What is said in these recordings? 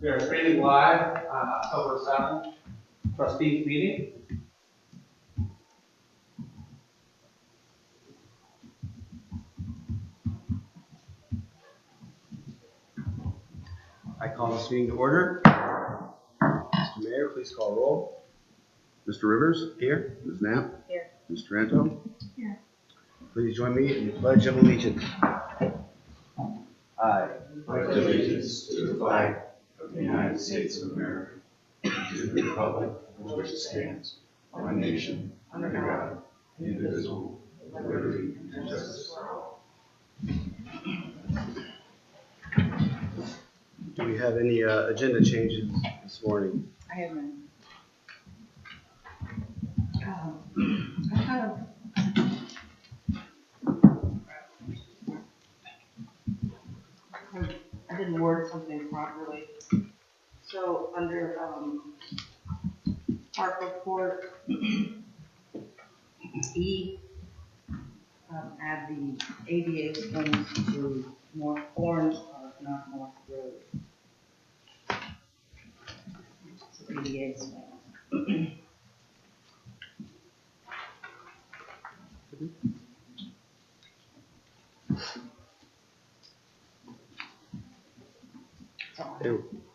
We are streaming live on October 7th, Trustees meeting. I call this meeting to order. Mr. Mayor, please call roll. Mr. Rivers? Here. Ms. Knapp? Here. Mr. Anto? Here. Please join me in the Pledge of Allegiance. I pledge allegiance to the flag of the United States of America and to the republic for which it stands, one nation, under God, indivisible, with liberty and justice for all. Do we have any agenda changes this morning? I have none. I didn't word something properly. So under park report E, add the ADA swings to North Orange Park, not North Road. So ADA swings.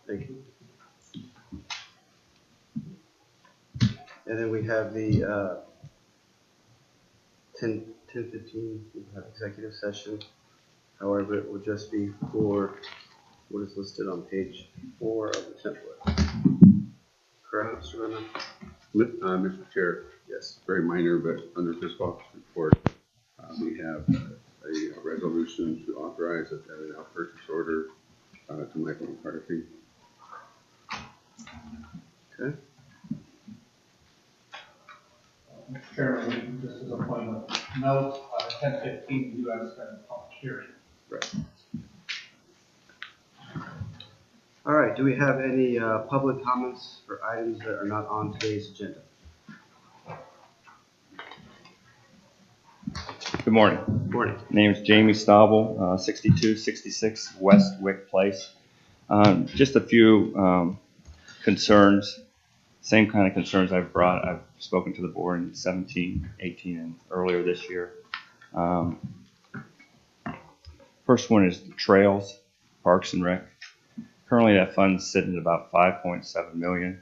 Thank you. And then we have the 10:15, we have executive session. However, it will just be for what is listed on page 4 of the template. Correct, Mr. Renner? Mr. Chair, Yes. very minor, but under fiscal office report, we have a resolution to authorize a out purchase order to Michael McCarthy. Okay. Mr. Chairman, just as a point of note, 10:15, you guys have a public hearing. Right. All right, do we have any public comments for items that are not on today's agenda? Good morning. Good morning. Name is Jamie Stauble, 6266 West Wick Place. Just a few concerns, same kind of concerns I've spoken to the board in 17, 18, and earlier this year. First one is the trails, Parks and Rec. Currently that fund's sitting at about $5.7 million.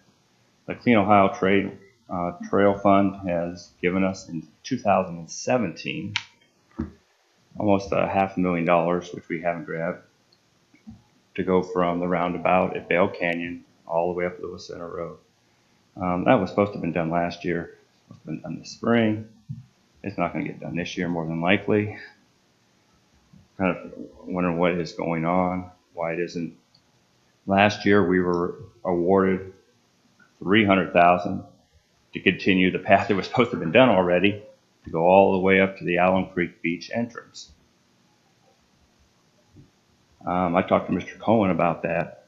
The Clean Ohio Trail Fund has given us in 2017 almost $500,000, which we haven't grabbed, to go from the roundabout at Bale Canyon all the way up Lewis Center Road. That was supposed to have been done last year, supposed to have been done this spring. It's not going to get done this year, more than likely. Kind of wondering what is going on, why it isn't. Last year we were awarded $300,000 to continue the path that was supposed to have been done already, to go all the way up to the Allen Creek Beach entrance. I talked to Mr. Cohen about that.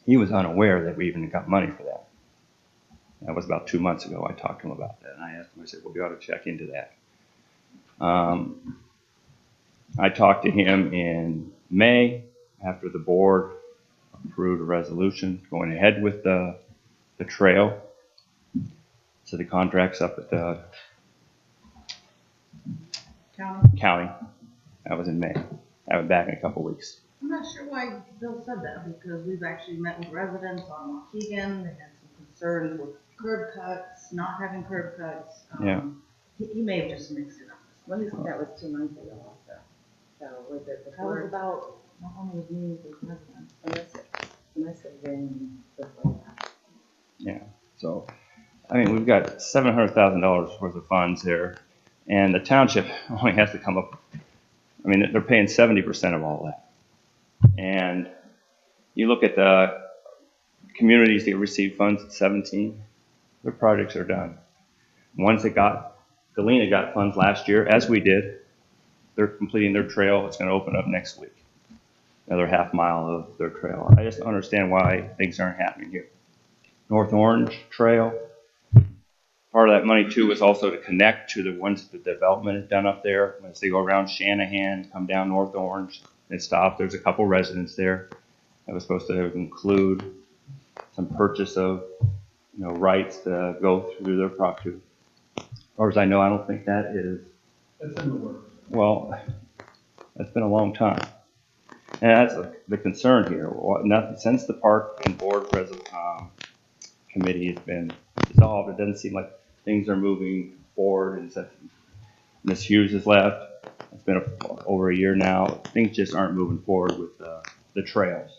He was unaware that we even got money for that. That was about 2 months ago. I talked to him about that, and I asked him, I said, well, we ought to check into that. I talked to him in May after the board approved a resolution going ahead with the trail. So the contract's up at the county. That was in May. That was back in a couple weeks. I'm not sure why Bill said that, because we've actually met with residents on Waukegan. They had some concerns with curb cuts, not having curb cuts. Yeah. He may have just mixed it up. Well, that was 2 months ago also. So was it That was before? about, not only with me, with residents. It must have been before that. Yeah. So, I mean, we've got $700,000 worth of funds there, and the township only has to come up. I mean, they're paying 70% of all that. And you look at the communities that receive funds at 17, their projects are done. Ones that Galena got funds last year, as we did, they're completing their trail. It's going to open up next week. Another half mile of their trail. I just don't understand why things aren't happening here. North Orange Trail, part of that money too was also to connect to the ones that the development has done up there. As they go around Shanahan, come down North Orange, and stop. There's a couple residents there. That was supposed to include some purchase of, rights to go through their property. As far as I know, I don't think that is, It's in the works. well, that's been a long time. And that's the concern here. Nothing, since the park and board committee has been dissolved, it doesn't seem like things are moving forward. And since Ms. Hughes has left, it's been over a year now, things just aren't moving forward with the trails.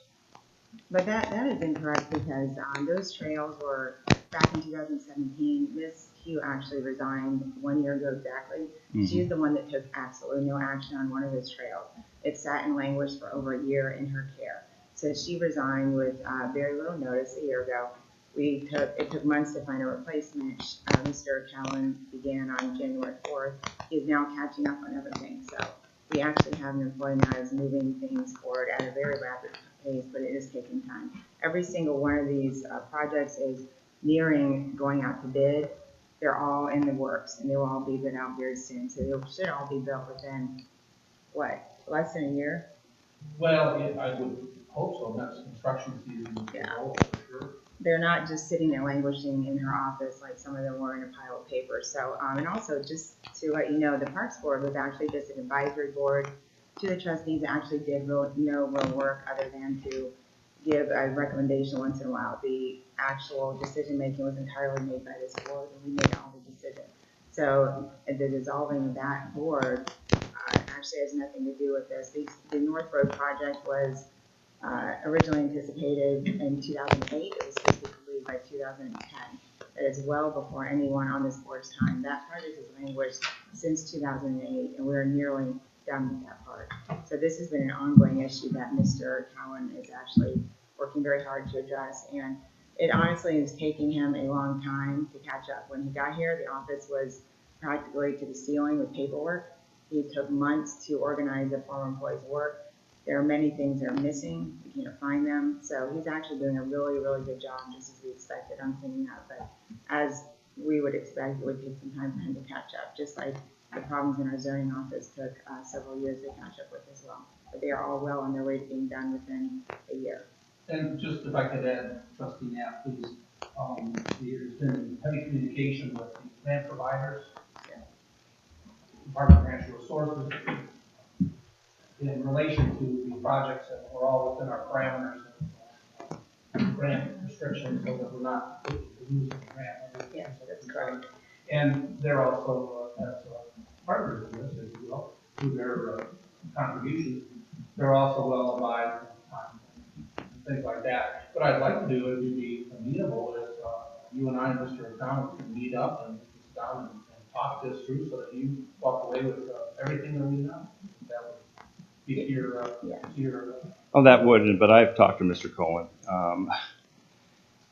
But that is incorrect because those trails were back in 2017. Miss Hugh actually resigned 1 year ago exactly. She's the one that took absolutely no action on one of those trails. It sat and languished for over a year in her care. So she resigned with very little notice a year ago. It took months to find a replacement. Mr. Callen began on January 4th. He's now catching up on everything. So we actually have an employee now who's moving things forward at a very rapid pace, but it is taking time. Every single one of these projects is nearing going out to bid. They're all in the works, and they will all be bid out very soon. So they should all be built within, less than a year? Well, I would hope so. That's construction season. Yeah. For sure. They're not just sitting there languishing in her office like some of them were in a pile of paper. So, and also just to let you know, the Parks Board was actually just an advisory board to the trustees. Actually did no real work other than to give a recommendation once in a while. The actual decision making was entirely made by this board, and we made all the decisions. So the dissolving of that board actually has nothing to do with this. The North Road project was originally anticipated in 2008. It was supposed to be completed by 2010. That is well before anyone on this board's time. That project has languished since 2008, and we're nearly done with that part. So this has been an ongoing issue that Mr. Cowan is actually working very hard to address, and it honestly is taking him a long time to catch up. When he got here, the office was practically to the ceiling with paperwork. He took months to organize the former employee's work. There are many things that are missing. We can't find them. So he's actually doing a really, really good job, just as we expected on cleaning up. But as we would expect, it would take some time for him to catch up, just like the problems in our zoning office took several years to catch up with as well. But they are all well on their way to being done within a year. And just if I could add, Trustee Knapp, please, there's been heavy communication with the grant providers, Department of Natural Resources, in relation to the projects that were all within our parameters of grant restrictions, so that we're not losing the grant. Yes, that's correct. And they're also, as partners in this, as well, through their contributions, they're also well advised and things like that. What I'd like to do, if you'd be amenable, is you and I and Mr. O'Connell can meet up and sit down and talk this through so that you walk away with everything that we know. That would be your, Oh, that wouldn't, but I've talked to Mr. Cohen.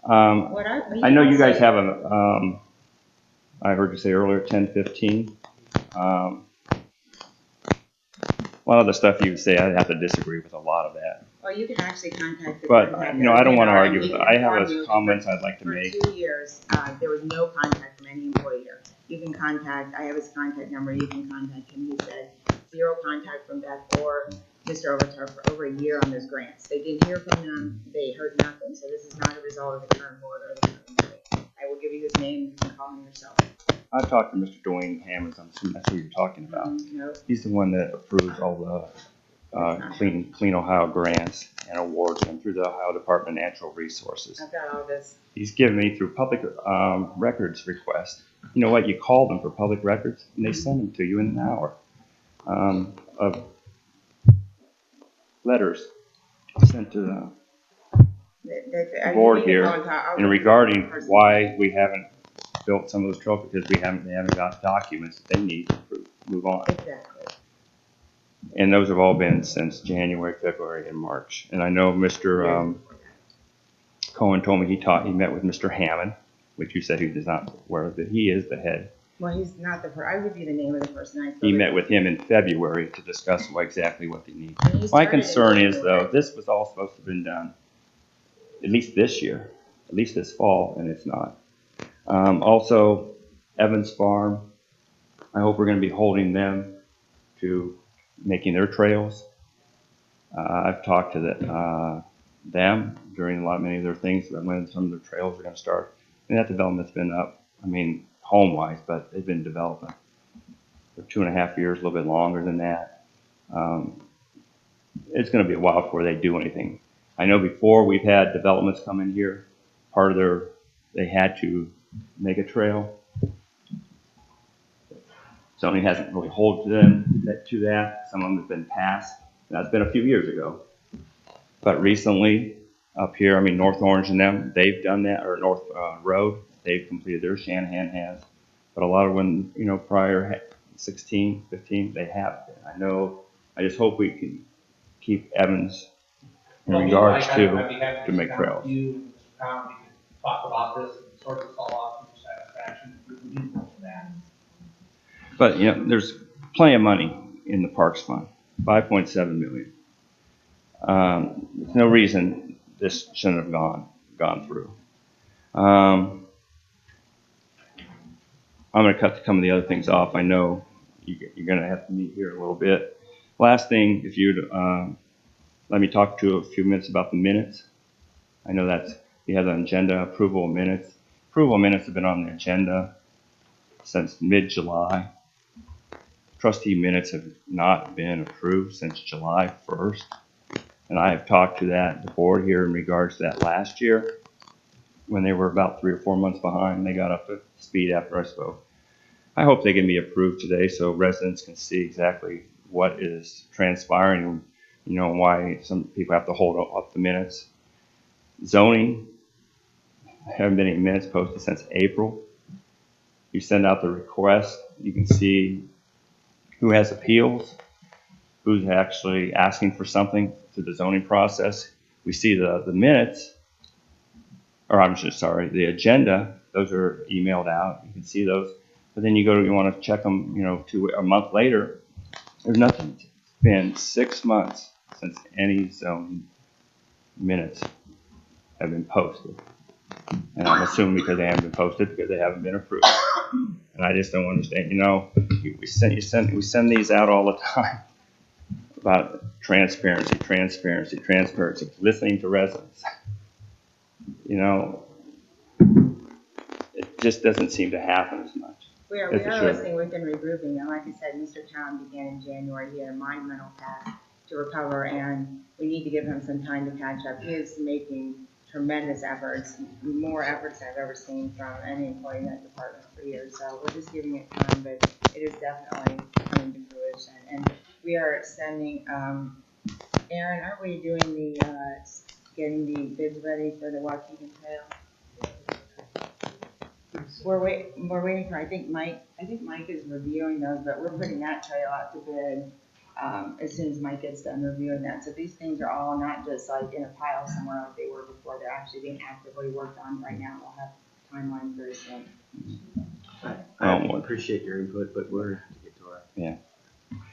We I know you guys also- have I heard you say earlier, 10:15. A lot of the stuff you say, I'd have to disagree with a lot of that. Well, you can actually contact the. But, contact I don't want to that argue with he it. can I have inform you. comments I'd like to For make. 2 years, there was no contact from any employee here. You can contact, I have his contact number, you can contact him. He said 0 contact from Beth or Mr. Overtar for over a year on those grants. They didn't hear from them, they heard nothing. So this is not a result of the current board or the current employee. I will give you his name, you can call him yourself. I've talked to Mr. Dwayne Hammonds, I'm assuming that's who you're talking about. No, He's the one that approves all the Clean Ohio grants and awards them through the Ohio Department of Natural Resources. I've got all this. He's given me through public records request. You know what? You call them for public records, and they send them to you in an hour of letters sent to the board here and regarding why we haven't built some of those trails because they haven't got documents that they need to move on. Exactly. And those have all been since January, February, and March. And I know Mr. Cohen told me he met with Mr. Hammond, which you said he does not aware of, that he is the head. Well, he's not the, I would give you the name of the person. He met with him in February to discuss exactly what they need. My concern is, though, this was all supposed to have been done at least this year, at least this fall, and it's not. Also, Evans Farm, I hope we're going to be holding them to making their trails. I've talked to them during many of their things, when some of their trails are going to start. And that development's been up, I mean, home-wise, but they've been developing for 2.5 years, a little bit longer than that. It's going to be a while before they do anything. I know before we've had developments come in here, part of they had to make a trail. Zoning hasn't really held to them to that. Some of them have been passed. That's been a few years ago. But recently, up here, I mean, North Orange and them, they've done that, or North Road, they've completed theirs, Shanahan has. But a lot of when, prior 16, 15, they have been. I just hope we can keep Evans in Well, regards I'd be happy to make sit down trails. with you and Mr. Conlon, we can talk about this and sort this all out to your satisfaction, if we can do that. But, there's plenty of money in the Parks Fund, 5.7 million. There's no reason this shouldn't have gone through. I'm going to cut some of the other things off. I know you're going to have to meet here a little bit. Last thing, if you'd let me talk to you a few minutes about the minutes. I know you have an agenda, approval of minutes. Approval of minutes have been on the agenda since mid-July. Trustee minutes have not been approved since July 1st. And I have talked to the board here in regards to that last year when they were about 3 or 4 months behind. They got up to speed after I spoke. I hope they can be approved today so residents can see exactly what is transpiring, why some people have to hold up the minutes. Zoning, haven't been any minutes posted since April. You send out the request, you can see who has appeals, who's actually asking for something through the zoning process. We see the minutes, or I'm just sorry, the agenda, those are emailed out. You can see those. But then you want to check them, a month later, there's nothing. It's been 6 months since any zoning minutes have been posted. And I'm assuming because they haven't been posted because they haven't been approved. And I just don't understand, we send these out all the time about transparency, listening to residents. It just doesn't seem to happen as much. We are as it should. listening, we've been regrouping, and like I said, Mr. Town began in January, he had a monumental task to recover, and we need to give him some time to catch up. He is making tremendous efforts, more efforts than I've ever seen from any employee in that department for years, so we're just giving it time, but it is definitely coming to fruition. And we are sending, Aaron, aren't we doing getting the bids ready for the Waukegan Trail? We're waiting for, I think Mike is reviewing those, but we're putting that trail out to bid, as soon as Mike gets done reviewing that. So these things are all not just like in a pile somewhere like they were before. They're actually being actively worked on right now. We'll have timelines very soon. I appreciate your input, but we're to get to our. Yeah.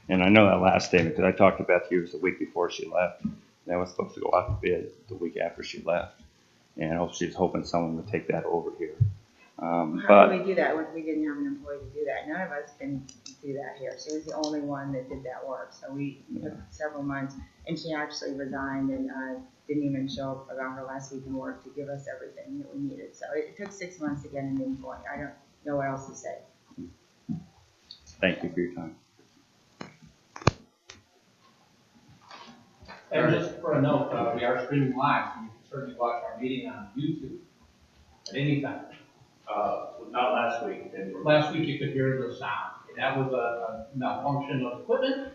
And I know that last statement, because I talked to Beth Hughes the week before she left. That was supposed to go out to bid the week after she left. And she's hoping someone would take that over here. How do we do that when we didn't have an employee to do that? None of us can do that here. She was the only one that did that work. So we took several months, and she actually resigned and didn't even show up about her last week in work to give us everything that we needed. So it took 6 months to get an employee. I don't know what else to say. Thank you for your time. And just for a note, we are streaming live, so you can certainly watch our meeting on YouTube at any time. Not last week. Last week you could hear the sound. That was a malfunction of equipment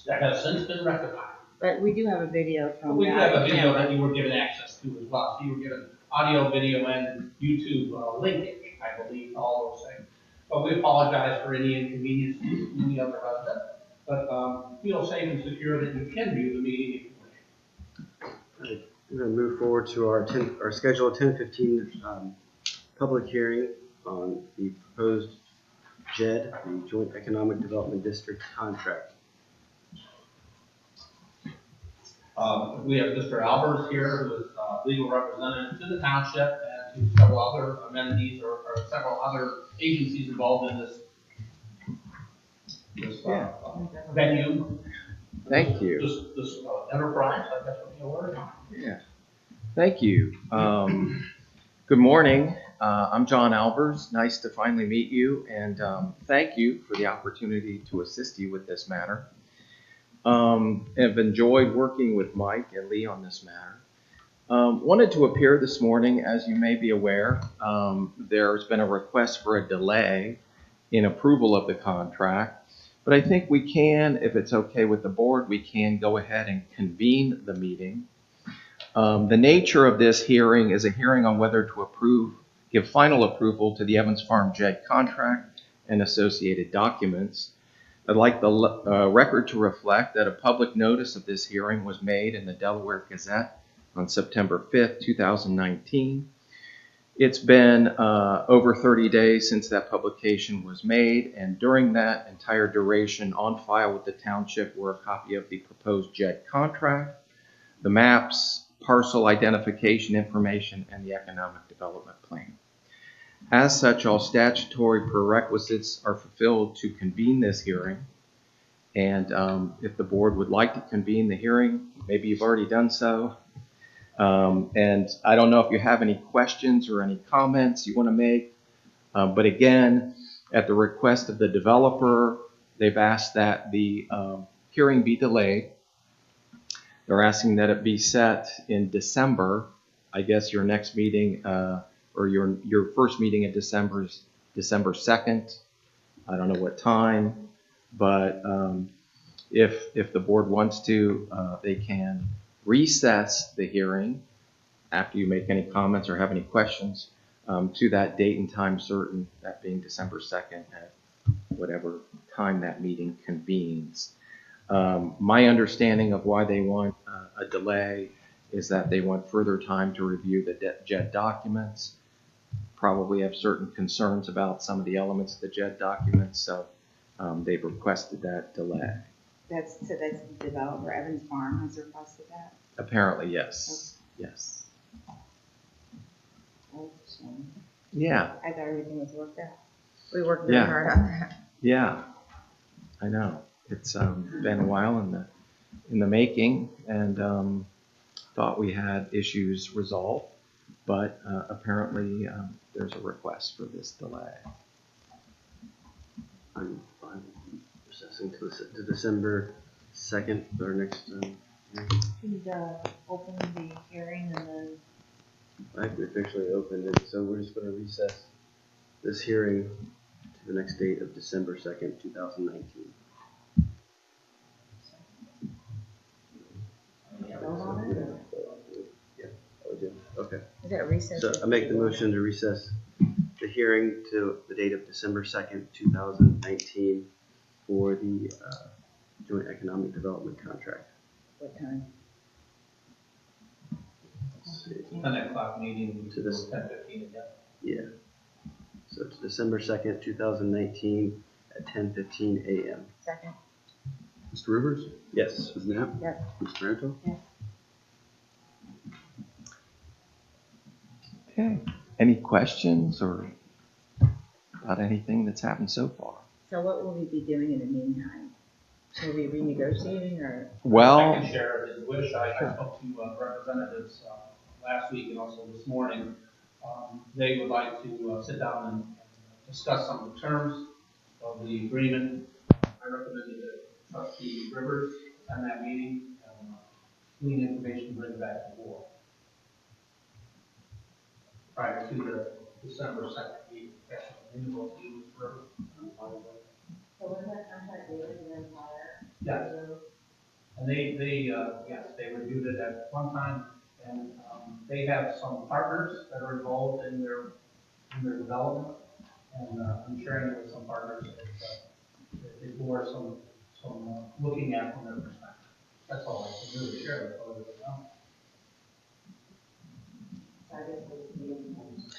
that has since been rectified. But we do have a video from But we do that. have a video that you were given access to as well. So you were given audio, video, and YouTube linkage, I believe, all those things. But we apologize for any inconvenience to any other resident. But feel safe and secure that you can view the meeting if you wish. All right, we're going to move forward to our scheduled 10:15 public hearing on the proposed JED, the Joint Economic Development District contract. We have Mr. Albers here, who is legal representative to the township and to several other amenities or several other agencies involved in this venue. Thank you. This enterprise, I guess would be a word. Yeah. Thank you. Good morning. I'm John Albers. Nice to finally meet you, and thank you for the opportunity to assist you with this matter. Have enjoyed working with Mike and Lee on this matter. Wanted to appear this morning. As you may be aware, there's been a request for a delay in approval of the contract, but I think we can, if it's okay with the board, we can go ahead and convene the meeting. The nature of this hearing is a hearing on whether to give final approval to the Evans Farm JED contract and associated documents. I'd like the record to reflect that a public notice of this hearing was made in the Delaware Gazette on September 5th, 2019. It's been over 30 days since that publication was made, and during that entire duration, on file with the township were a copy of the proposed JED contract, the maps, parcel identification information, and the economic development plan. As such, all statutory prerequisites are fulfilled to convene this hearing. And if the board would like to convene the hearing, maybe you've already done so. And I don't know if you have any questions or any comments you want to make. But again, at the request of the developer, they've asked that the hearing be delayed. They're asking that it be set in December. I guess your next meeting, or your first meeting in December is December 2nd. I don't know what time, but if the board wants to, they can recess the hearing after you make any comments or have any questions to that date and time certain, that being December 2nd at whatever time that meeting convenes. My understanding of why they want a delay is that they want further time to review the JED documents, probably have certain concerns about some of the elements of the JED documents, so they've requested that delay. That's the developer, Evans Farm, has requested that? Apparently, yes. Yes. Oh, shame. Yeah. I thought everything was worked out. We worked really hard on that. Yeah. I know. It's been a while in the making, and thought we had issues resolved, but apparently there's a request for this delay. I'm fine recessing to December 2nd, our next hearing. Please, open the hearing and then I've officially opened it, so we're just going to recess this hearing to the next date of December 2nd, 2019. Vote on it, or- Yeah, I do. Okay. Is that recess? So I make the motion to recess the hearing to the date of December 2nd, 2019 for the joint economic development contract. What time? Let's see. 10 o'clock meeting To this- 10:15 again. Yeah. So it's December 2nd, 2019 at 10:15 a.m. Second? Mr. Rivers? Yes. Ms. Knapp? Yes. Mr. Tranto? Yes. Okay. Any questions or about anything that's happened so far? So what will we be doing in the meantime? Will we be renegotiating, or? I Well, can share if you wish. I spoke to representatives last week and also this morning. They would like to sit down and discuss some of the terms of the agreement. I recommended that Trustee Rivers attend that meeting and glean information and bring it back to the board prior to the December 2nd meeting. That's reasonable to you, Mr. Rivers? So when that contract dated and then higher? Yes. And yes, they reviewed it at one time, and they have some partners that are involved in their development, and I'm sharing it with some partners that it bore some looking at from their perspective. That's all I can really share. That's all I really know. So I guess we'll be in touch.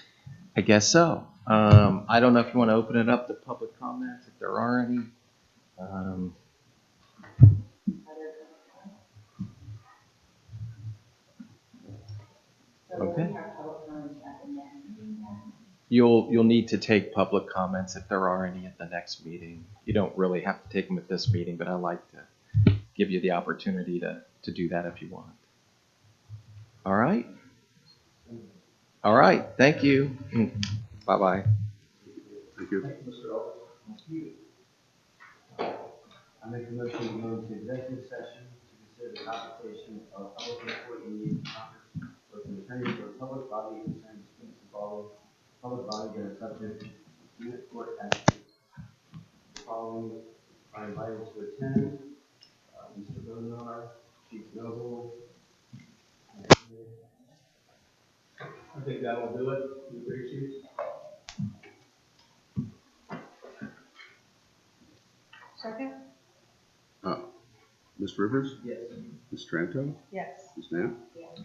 I guess so. I don't know if you want to open it up to public comments, if there are any. So will Okay. we have public comments at the next meeting then? You'll need to take public comments if there are any at the next meeting. You don't really have to take them at this meeting, but I like to give you the opportunity to do that if you want. All right. All right, thank you. Bye-bye. Thank you. Mr. Ellis. I make a motion to go into executive session to consider the compensation of public employee in Congress with an attorney for a public body concerning disputes involving public body that are subject to unit court action. The following are invited to attend, Mr. Bonar, Chief Noble. I think that'll do it. You agree, Chief? Second? Ms. Rivers, Yes. Ms. Tranto, Yes. Ms. Knapp, Yes.